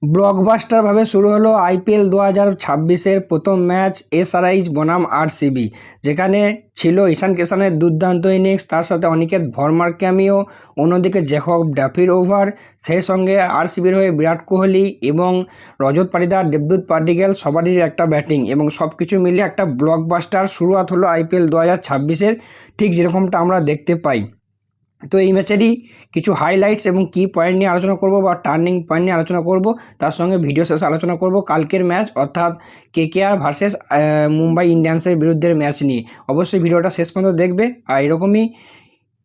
ব্লকবাস্টারভাবে শুরু হলো আইপিএল 2026-এর প্রথম ম্যাচ এসআরএইচ বনাম আরসিবি, যেখানে ছিল ঈশান কিষানের দুর্দান্ত ইনিংস, তার সাথে অনিকেত ভর্মার ক্যামিও, অন্যদিকে জ্যাকব ডাফির ওভার, সেই সঙ্গে আরসিবির হয়ে বিরাট কোহলি এবং রজত পাটিদার, দেবদূত পাডিক্কেল সবারই একটা ব্যাটিং এবং সব কিছু মিলিয়ে একটা ব্লকবাস্টার শুরুয়াত হলো আইপিএল 2026-এর, ঠিক যেরকমটা আমরা দেখতে পাই। তো এই ম্যাচেরই কিছু হাইলাইটস এবং কি পয়েন্ট নিয়ে আলোচনা করব বা টার্নিং পয়েন্ট নিয়ে আলোচনা করব, তার সঙ্গে ভিডিও শেষে আলোচনা করব কালকের ম্যাচ অর্থাৎ কেকেআর ভার্সেস মুম্বাই ইন্ডিয়ান্সের বিরুদ্ধে ম্যাচ নিয়ে। অবশ্যই ভিডিওটা শেষ পর্যন্ত দেখবে, আর এরকমই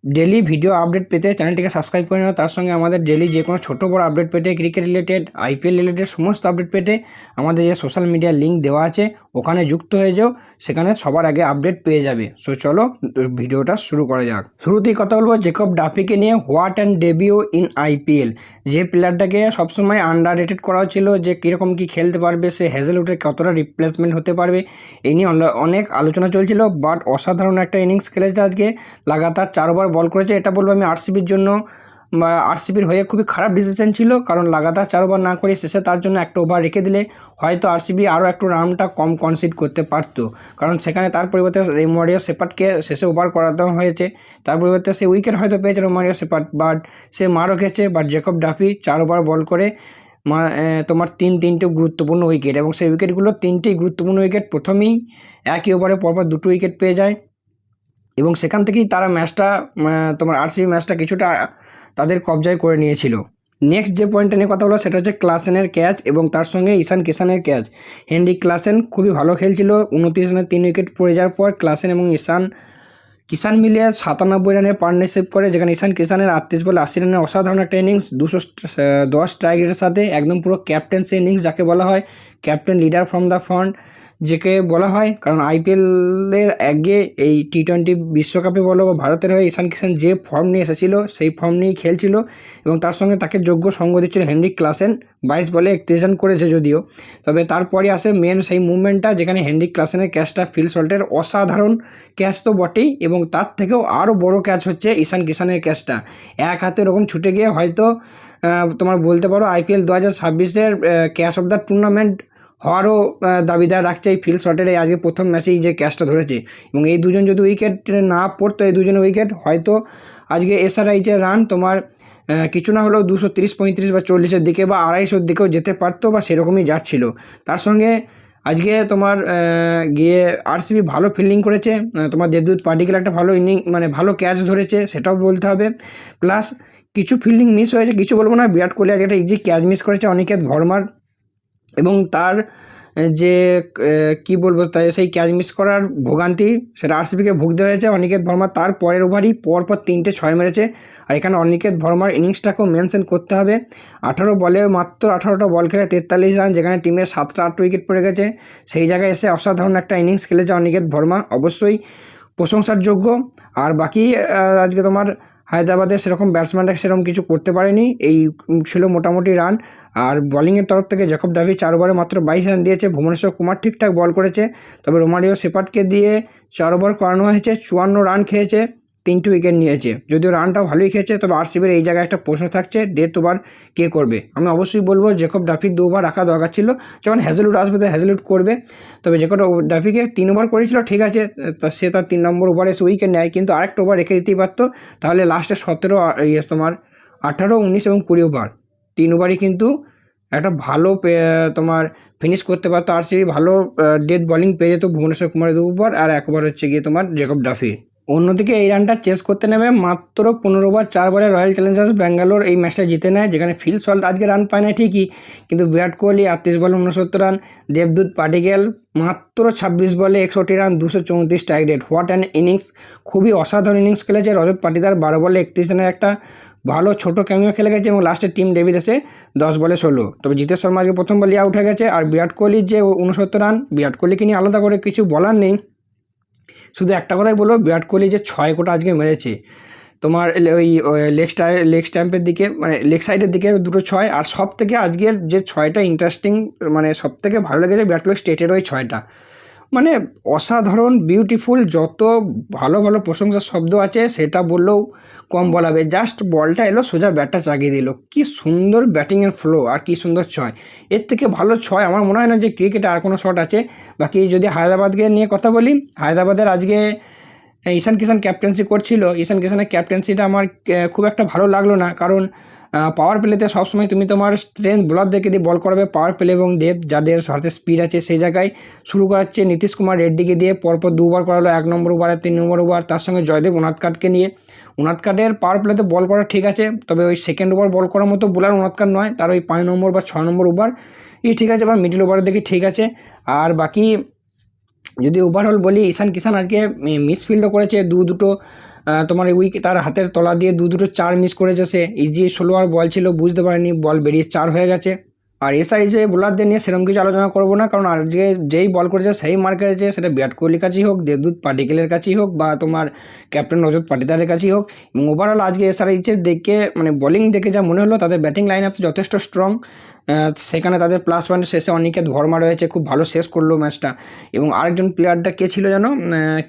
ডেলি ভিডিও আপডেট পেতে চ্যানেলটিকে সাবস্ক্রাইব করে নাও। তার সঙ্গে আমাদের ডেলি যে কোনো ছোটো বড় আপডেট পেতে, ক্রিকেট রিলেটেড, আইপিএল রিলেটেড সমস্ত আপডেট পেতে আমাদের যে সোশ্যাল মিডিয়ার লিঙ্ক দেওয়া আছে ওখানে যুক্ত হয়ে যাও, সেখানে সবার আগে আপডেট পেয়ে যাবে। সো চলো ভিডিওটা শুরু করা যাক। শুরুতেই কথা বলবো জ্যাকব ডাফিকে নিয়ে। What and debut in IPL. যে প্লেয়ারটাকে সবসময় আন্ডার রেটেড করা ছিল, যে কীরকম কী খেলতে পারবে, সে হ্যাজেলউডের কতটা রিপ্লেসমেন্ট হতে পারবে, এই নিয়ে অনেক আলোচনা চলছিল। বাট অসাধারণ একটা ইনিংস খেলেছে আজকে, লাগাতার 4 ওভার বল করেছে। এটা বলবো আমি আরসিবির জন্য বা আরসিবির হয়ে খুবই খারাপ ডিসিশন ছিল, কারণ লাগাতার 4 ওভার না করে শেষে তার জন্য একটা ওভার রেখে দিলে হয়তো আরসিবি আরও একটু রানটা কম কনসিড করতে পারতো, কারণ সেখানে তার পরিবর্তে রোমারিও শেপার্ডকে শেষে ওভার করাতে হয়েছে। তার পরিবর্তে সে উইকেট হয়তো পেয়েছে রোমারিও শেপার্ড, বাট সে মারও খেয়েছে। বাট জ্যাকব ডাফি 4 ওভার বল করে তোমার তিনটে গুরুত্বপূর্ণ উইকেট, এবং সেই উইকেটগুলো তিনটেই গুরুত্বপূর্ণ উইকেট। প্রথমেই একই ওভারে পরপর 2টো উইকেট পেয়ে যায়, এবং সেখান থেকেই তারা ম্যাচটা তোমার আরসিবি ম্যাচটা কিছুটা তাদের কবজায় করে নিয়েছিল। নেক্সট যে পয়েন্টটা নিয়ে কথা বলো সেটা হচ্ছে ক্লাসেনের ক্যাচ এবং তার সঙ্গে ঈশান কিষানের ক্যাচ। হেনরিক ক্লাসেন খুবই ভালো খেলছিল। 29 রানে 3 উইকেট পড়ে যাওয়ার পর ক্লাসেন এবং কিষান মিলিয়ে 97 রানের পার্টনারশিপ করে, যেখানে ঈশান কিষানের 38 বলে 80 রানের অসাধারণ একটা ইনিংস, 210 স্ট্রাইক রেটের সাথে একদম পুরো ক্যাপ্টেন্সি ইনিংস, যাকে বলা হয় captain leader from the front যাকে বলা হয়। কারণ আইপিএলের আগে এই টি20 বিশ্বকাপে বলো বা ভারতের হয়ে ঈশান কিষান যে ফর্ম নিয়ে এসেছিল সেই ফর্ম নিয়েই খেলছিল, এবং তার সঙ্গে তাকে যোগ্য সঙ্গ দিচ্ছিল হেনরিক ক্লাসেন। 22 বলে 31 রান করেছে যদিও, তবে তারপরে আসে মেন সেই মুভমেন্টটা, যেখানে হেনরিক ক্লাসেনের ক্যাচটা ফিল শটের অসাধারণ ক্যাচ তো বটেই, এবং তার থেকেও আরও বড় ক্যাচ হচ্ছে ঈশান কিষানের ক্যাচটা। এক হাতে এরকম ছুটে গিয়ে হয়তো তোমার বলতে পারো আইপিএল 2026-এর ক্যাচ অফ দ্য টুর্নামেন্ট হওয়ারও দাবিদার রাখছে এই ফিল শটের এই আজকে প্রথম ম্যাচেই যে ক্যাচটা ধরেছে। এবং এই দুজন যদি উইকেট না পড়তো, এই দুজনের উইকেট, হয়তো আজকে এসআরএইচের রান তোমার কিছু না হলেও 230-35 বা 40-এর দিকে বা 250-এর দিকেও যেতে পারতো, বা সেরকমই যাচ্ছিল। তার সঙ্গে আজকে তোমার গিয়ে আরসিবি ভালো ফিল্ডিং করেছে। তোমার দেবদূত পাডিক্কেল একটা ভালো ভালো ক্যাচ ধরেছে, সেটাও বলতে হবে। প্লাস কিছু ফিল্ডিং মিস হয়েছে, কিছু বলবো না। বিরাট কোহলি আজকে একটা ইজি ক্যাচ মিস করেছে অনিকেত ভর্মার, এবং তার যে কী বলবো, তাই সেই ক্যাচ মিস করার ভোগান্তি সেটা আরসিবিকে ভুগতে হয়েছে। অনিকেত ভর্মা তার পরের ওভারই পরপর 3টে 6 মেরেছে, আর এখানে অনিকেত ভর্মার ইনিংসটাকেও মেনশন করতে হবে। 18 বলে মাত্র 18টা বল খেলে 43 রান, যেখানে টিমের 7টা 8 উইকেট পড়ে গেছে। সেই জায়গায় এসে অসাধারণ একটা ইনিংস খেলেছে অনিকেত ভর্মা, অবশ্যই প্রশংসার যোগ্য। আর বাকি আজকে তোমার হায়দ্রাবাদের সেরকম ব্যাটসম্যানরা সেরকম কিছু করতে পারেনি, এই ছিল মোটামুটি রান। আর বোলিংয়ের তরফ থেকে জ্যাকব ডাফি 4 ওভারে মাত্র 22 রান দিয়েছে। ভুবনেশ্বর কুমার ঠিকঠাক বল করেছে, তবে রোমারিও শেপার্ডকে দিয়ে 4 ওভার করানো হয়েছে, 54 রান খেয়েছে, 3টে উইকেট নিয়েছে। যদিও রানটাও ভালোই খেয়েছে, তবে আরসিবির এই জায়গায় একটা প্রশ্ন থাকছে, ডেথ ওভার কে করবে। আমি অবশ্যই বলবো জ্যাকব ডাফির 2 ওভার রাখা দরকার ছিল। যখন হ্যাজেলউড আসবে তো হ্যাজেলউড করবে, তবে জ্যাকব ডাফিকে 3 ওভার করেছিল, ঠিক আছে, সে তার 3 নম্বর ওভারে এসে উইকেট নেয়, কিন্তু আরেকটা ওভার রেখে দিতেই পারতো, তাহলে লাস্টে 17, তোমার 18, 19 এবং 20 ওভার 3 ওভারই কিন্তু একটা ভালো তোমার ফিনিশ করতে পারতো আরসিবি। ভালো ডেথ বলিং পেয়ে যেত ভুবনেশ্বর কুমারের 2 ওভার, আর 1 ওভার হচ্ছে গিয়ে তোমার জ্যাকব ডাফি। অন্যদিকে এই রানটা চেস করতে নেবে মাত্র 15 ওভার 4 বলে রয়্যাল চ্যালেঞ্জার্স ব্যাঙ্গালোর এই ম্যাচটা জিতে নেয়, যেখানে ফিল সল্ট আজকে রান পায় না ঠিকই, কিন্তু বিরাট কোহলি 38 বলে 69 রান, দেবদূত পাডিক্কেল মাত্র 26 বলে 61 run, 234 strike rate. What an innings, খুবই অসাধারণ ইনিংস খেলেছে। রজত পাটিদার 12 বলে 31 রানের একটা ভালো ছোটো ক্যামিও খেলে গেছে, এবং লাস্টে টিম ডেভিড এসে 10 বলে 16। তবে জিতেশ শর্মা আজকে প্রথম বলে আউট হয়ে গেছে। আর বিরাট কোহলির যে 69 রান, বিরাট কোহলিকে নিয়ে আলাদা করে কিছু বলার নেই, শুধু একটা কথাই বলবো, বিরাট কোহলি যে 6 কোটা আজকে মেরেছে তোমার ওই লেগ স্ট্যাম্পের দিকে, লেগ সাইডের দিকে 2টো 6। আর সব থেকে আজকের যে 6টা ইন্টারেস্টিং, সব থেকে ভালো লেগেছে বিরাট কোহলি স্টেটের ওই 6টা, মানে অসাধারণ বিউটিফুল, যত ভালো ভালো প্রশংসার শব্দ আছে সেটা বললেও কম বলাবে। জাস্ট বলটা এলো, সোজা ব্যাটটা চাগিয়ে দিল, কি সুন্দর ব্যাটিংয়ের ফ্লো আর কি সুন্দর ছয়। এর থেকে ভালো ছয় আমার মনে হয় না যে ক্রিকেটে আর কোনো শট আছে। বাকি যদি হায়দ্রাবাদকে নিয়ে কথা বলি, হায়দ্রাবাদের আজকে ঈশান কিষান ক্যাপ্টেন্সি করছিল। ঈশান কিষানের ক্যাপ্টেন্সিটা আমার খুব একটা ভালো লাগলো না, কারণ পাওয়ার প্লেতে সবসময় তুমি তোমার স্ট্রেংথ বোলারদেরকে দিয়ে বল করাবে, পাওয়ার প্লে এবং ডেপ যাদের হাতে স্পিড আছে সেই জায়গায় শুরু করাচ্ছে নীতিশ কুমার রেড্ডিকে দিয়ে, পরপর দুবার করালো, 1 নম্বর ওভার আর 3 নম্বর ওভার, তার সঙ্গে জয়দেব উনাদকাটকে নিয়ে। উনাদকাটের পাওয়ার প্লেতে বল করা ঠিক আছে, তবে ওই সেকেন্ড ওভার বল করার মতো বোলার উনাদকাট নয়, তার ওই 5 নম্বর বা 6 নম্বর ওভার ঠিক আছে, বা মিডল ওভারের দিকে ঠিক আছে। আর বাকি যদি ওভারঅল বলি, ঈশান কিষান আজকে মিসফিল্ডও করেছে দুটো, তোমার উইকেট তার হাতের তলা দিয়ে দুটো 4 মিস করেছে সে। ইজি 16 আর বল ছিল, বুঝতে পারেনি, বল বেরিয়ে 4 হয়ে গেছে। আর এসআইজে বোলারদের নিয়ে সেরকম কিছু আলোচনা করবো না, কারণ আজকে যেই বল করেছে সেই মার করেছে, সেটা বিরাট কোহলির কাছেই হোক, দেবদূত পাটিকেলের কাছেই হোক, বা তোমার ক্যাপ্টেন রজত পাটিদারের কাছেই হোক। এবং ওভারঅল আজকে এসআরএইচের দেখে, মানে বোলিং দেখে যা মনে হলো, তাদের ব্যাটিং লাইন আপ যথেষ্ট স্ট্রং। সেখানে তাদের প্লাস পয়েন্ট শেষে অনিকেত ভর্মা রয়েছে, খুব ভালো শেষ করলো ম্যাচটা। এবং আরেকজন প্লেয়ারটা কে ছিল যেন,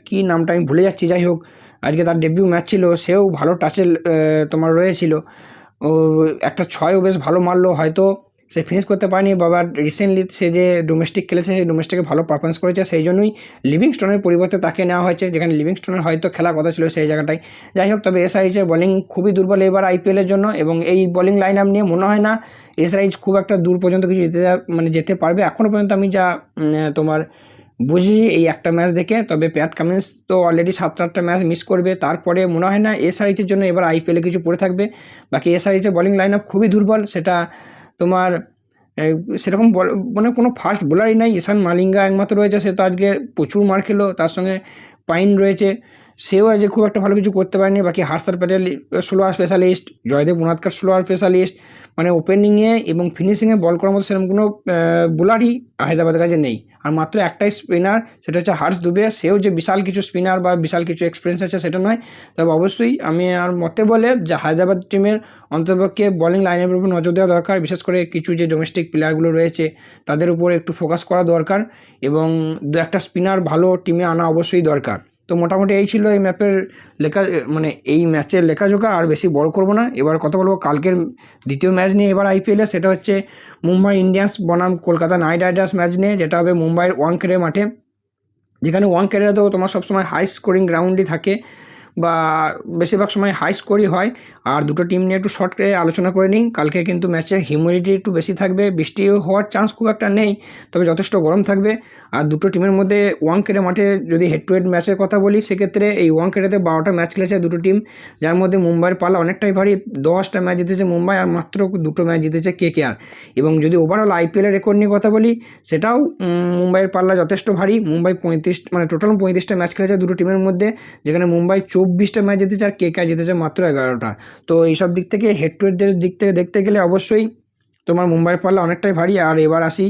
কী নামটা আমি ভুলে যাচ্ছি, যাই হোক আজকে তার ডেবিউ ম্যাচ ছিল, সেও ভালো টাচে তোমার রয়েছিল। ও একটা ছয়ও বেশ ভালো মারলো, হয়তো সে ফিনিশ করতে পারেনি, বাবা রিসেন্টলি সে যে ডোমেস্টিক খেলেছে সেই ডোমেস্টিকে ভালো পারফরমেন্স করেছে, সেই জন্যই লিভিংস্টোনের পরিবর্তে তাকে নেওয়া হয়েছে, যেখানে লিভিংস্টোনের হয়তো খেলার কথা ছিল সেই জায়গাটায়। যাই হোক, তবে এসআইএইচের বোলিং খুবই দুর্বল এবার আইপিএলের জন্য, এবং এই বোলিং লাইন আপ নিয়ে মনে হয় না এসআইএইচ খুব একটা দূর পর্যন্ত কিছু যেতে পারবে এখনও পর্যন্ত, আমি যা তোমার বুঝি এই একটা ম্যাচ দেখে। তবে প্যাট কামিন্স তো অলরেডি 7-8টা ম্যাচ মিস করবে, তারপরে মনে হয় না এসআরএইচের জন্য এবার আইপিএলে কিছু পড়ে থাকবে। বাকি এসআরএইচের বোলিং লাইন আপ খুবই দুর্বল, সেটা তোমার সেরকম মানে কোনো ফাস্ট বোলারই নাই। ঈশান মালিঙ্গা একমাত্র রয়েছে, সে তো আজকে প্রচুর মার খেলো, তার সঙ্গে পাইন রয়েছে, সেও আজকে খুব একটা ভালো কিছু করতে পারেনি। বাকি Harshal Patel slower specialist, Jaydev Unadkat slower specialist, মানে ওপেনিংয়ে এবং ফিনিশিংয়ে বল করার মতো সেরকম কোনো বোলারই হায়দ্রাবাদের কাছে নেই। আর মাত্র একটাই স্পিনার, সেটা হচ্ছে হর্ষ দুবে, সেও যে বিশাল কিছু স্পিনার বা বিশাল কিছু এক্সপিরিয়েন্স আছে সেটা নয়। তবে অবশ্যই আমি আর মতে বলে যে হায়দ্রাবাদ টিমের অন্ততপক্ষে বোলিং লাইনের উপর নজর দেওয়া দরকার, বিশেষ করে কিছু যে ডোমেস্টিক প্লেয়ারগুলো রয়েছে তাদের উপর একটু ফোকাস করা দরকার, এবং দু একটা স্পিনার ভালো টিমে আনা অবশ্যই দরকার। তো মোটামুটি এই ছিল এই ম্যাপের লেখা, মানে এই ম্যাচের লেখাজোখা, আর বেশি বড় করব না। এবার কথা বলবো কালকের দ্বিতীয় ম্যাচ নিয়ে এবার আইপিএলে, সেটা হচ্ছে মুম্বাই ইন্ডিয়ান্স বনাম কলকাতা নাইট রাইডার্স ম্যাচ নিয়ে, যেটা হবে মুম্বাইয়ের ওয়াংখেড়ে মাঠে, যেখানে ওয়াংখেড়েতেও তোমার সবসময় হাই স্কোরিং গ্রাউন্ডই থাকে, বা বেশিরভাগ সময় হাই স্কোরই হয়। আর দুটো টিম নিয়ে একটু শর্ট করে আলোচনা করে নিই। কালকে কিন্তু ম্যাচে হিউমিডিটি একটু বেশি থাকবে, বৃষ্টি হওয়ার চান্স খুব একটা নেই, তবে যথেষ্ট গরম থাকবে। আর দুটো টিমের মধ্যে ওয়াংখেড়ে মাঠে যদি হেড টু হেড ম্যাচের কথা বলি, সেক্ষেত্রে এই ওয়াংখেড়েতে 12টা ম্যাচ খেলেছে দুটো টিম, যার মধ্যে মুম্বাইয়ের পাল্লা অনেকটাই ভারী, 10টা ম্যাচ জিতেছে মুম্বাই, আর মাত্র 2টো ম্যাচ জিতেছে কেকেআর। এবং যদি ওভারঅল আইপিএলের রেকর্ড নিয়ে কথা বলি, সেটাও মুম্বাইয়ের পাল্লা যথেষ্ট ভারী। মুম্বাই 35, মানে টোটাল 35টা ম্যাচ খেলেছে দুটো টিমের মধ্যে, যেখানে মুম্বাই 24টা ম্যাচ জিতেছে আর কেকেআর জিতেছে মাত্র 11টা। তো এইসব দিক থেকে হেড টু হেডের দিক থেকে দেখতে গেলে অবশ্যই তোমার মুম্বাইয়ের পাল্লা অনেকটাই ভারী। আর এবার আসি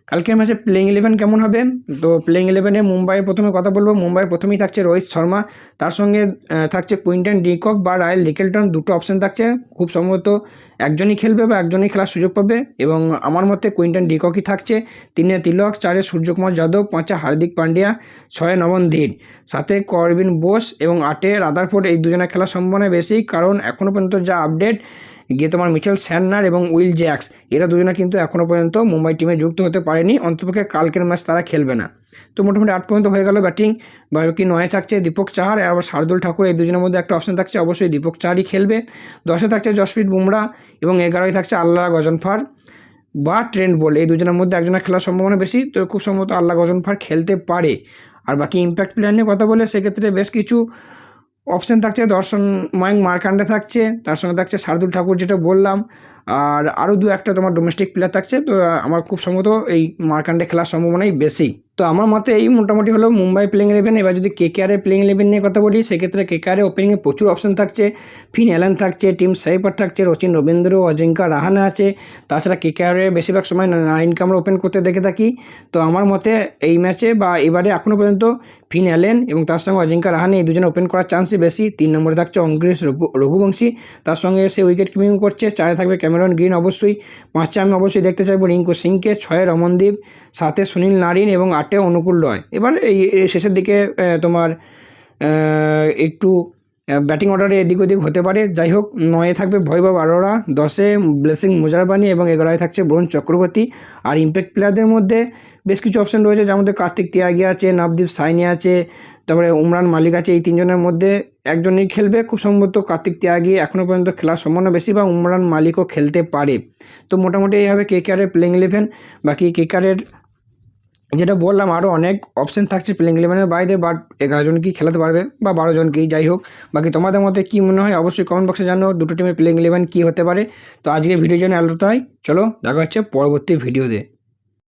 কালকের ম্যাচে প্লেইং 11 কেমন হবে। তো প্লেইং 11-এ মুম্বাইয়ের প্রথমে কথা বলবো। মুম্বাইয়ের প্রথমেই থাকছে রোহিত শর্মা, তার সঙ্গে থাকছে কুইন্টন ডিকক বা রায়েল রিকেলটন, দুটো অপশান থাকছে। খুব সম্ভবত একজনই খেলবে বা একজনই খেলার সুযোগ পাবে, এবং আমার মতে কুইন্টন ডিককই থাকছে। 3-এ তিলক, 4-এ সূর্যকুমার যাদব, 5-এ হার্দিক পান্ডিয়া, 6-এ নমন ধীর, 7-এ করবিন বোস এবং 8-এ রাদারফোর্ড। এই দুজনের খেলার সম্ভাবনা বেশি, কারণ এখনও পর্যন্ত যা আপডেট গিয়ে তোমার মিচেল স্যান্টনার এবং উইল জ্যাক্স, এরা দুজনে কিন্তু এখনও পর্যন্ত মুম্বাই টিমে যুক্ত হতে পারেনি, অন্ততপক্ষে কালকের ম্যাচ তারা খেলবে না। তো মোটামুটি 8 পর্যন্ত হয়ে গেল ব্যাটিং। বাকি 9-এ থাকছে দীপক চাহার, আর শার্দুল ঠাকুর, এই দুজনের মধ্যে একটা অপশন থাকছে, অবশ্যই দীপক চাহারই খেলবে। 10-এ থাকছে জসপ্রীত বুমরা, এবং 11-এ থাকছে আল্লাহ গজনফার বা ট্রেন্ট বোল্ট, এই দুজনের মধ্যে একজনের খেলার সম্ভাবনা বেশি, তো খুব সম্ভবত আল্লাহ গজনফার খেলতে পারে। আর বাকি ইম্প্যাক্ট প্লেয়ার নিয়ে কথা বলে, সেক্ষেত্রে বেশ কিছু অপশান থাকছে। দর্শন মায়ঙ্ক মার্কান্ডে থাকছে, তার সঙ্গে থাকছে শার্দুল ঠাকুর যেটা বললাম, আর আরও দু একটা তোমার ডোমেস্টিক প্লেয়ার থাকছে। তো আমার খুব সম্ভবত এই মার্কান্ডে খেলার সম্ভাবনাই বেশি। তো আমার মতে এই মোটামুটি হলো মুম্বাই প্লেইং 11। এবার যদি কেকেআরের প্লেইং 11 নিয়ে কথা বলি, সেক্ষেত্রে কেকেআরের ওপেনিংয়ে প্রচুর অপশান থাকছে। ফিন অ্যালান থাকছে, টিম সাইপার থাকছে, রচিন রবীন্দ্র, অজিঙ্কা রাহানে আছে। তাছাড়া কেকেআরের বেশিরভাগ সময় নারিনকে আমরা ওপেন করতে দেখে থাকি। তো আমার মতে এই ম্যাচে বা এবারে এখনও পর্যন্ত ফিন অ্যালেন এবং তার সঙ্গে অজিঙ্কা রাহানে, এই দুজনে ওপেন করার চান্সই বেশি। 3 নম্বরে থাকছে অঙ্কুরেশ রঘুবংশী, তার সঙ্গে সে উইকেট কিপিং করছে। 4-এ থাকবে ক্যামেরন গ্রিন অবশ্যই। 5-এ আমি অবশ্যই দেখতে চাইবো রিঙ্কু সিংকে। 6-এ রমনদীপ, 7-এ সুনীল নারিন এবং 8-এ অনুকূল রয়। এবার এই শেষের দিকে তোমার একটু ব্যাটিং অর্ডারে এদিক ওদিক হতে পারে। যাই হোক, 9-এ থাকবে ভৈভব আরোরা, 10-এ ব্লেসিং মুজারবানি এবং 11-এ থাকছে বরুণ চক্রবর্তী। আর ইম্প্যাক্ট প্লেয়ারদের মধ্যে বেশ কিছু অপশন রয়েছে, যার মধ্যে কার্তিক তিয়াগি আছে, নবদীপ সাইনি আছে, তারপরে উমরান মালিক আছে। এই 3জনের মধ্যে একজনই খেলবে খুব সম্ভবত। কার্তিক তিয়াগি এখনও পর্যন্ত খেলার সম্ভাবনা বেশি, বা উমরান মালিকও খেলতে পারে। তো মোটামুটি এইভাবে কেকেআরের প্লেইং 11। বাকি কেকেআরের যেটা বললাম আরও অনেক অপশান থাকছে প্লেইং 11-এর বাইরে, বাট 11 জনকেই খেলাতে পারবে বা 12 জনকেই। যাই হোক, বাকি তোমাদের মধ্যে কী মনে হয় অবশ্যই কমেন্ট বক্সে জানো দুটো টিমের প্লেইং 11 কী হতে পারে। তো আজকে ভিডিও জন্য আলোচনা হয়, চলো দেখা হচ্ছে পরবর্তী ভিডিওতে।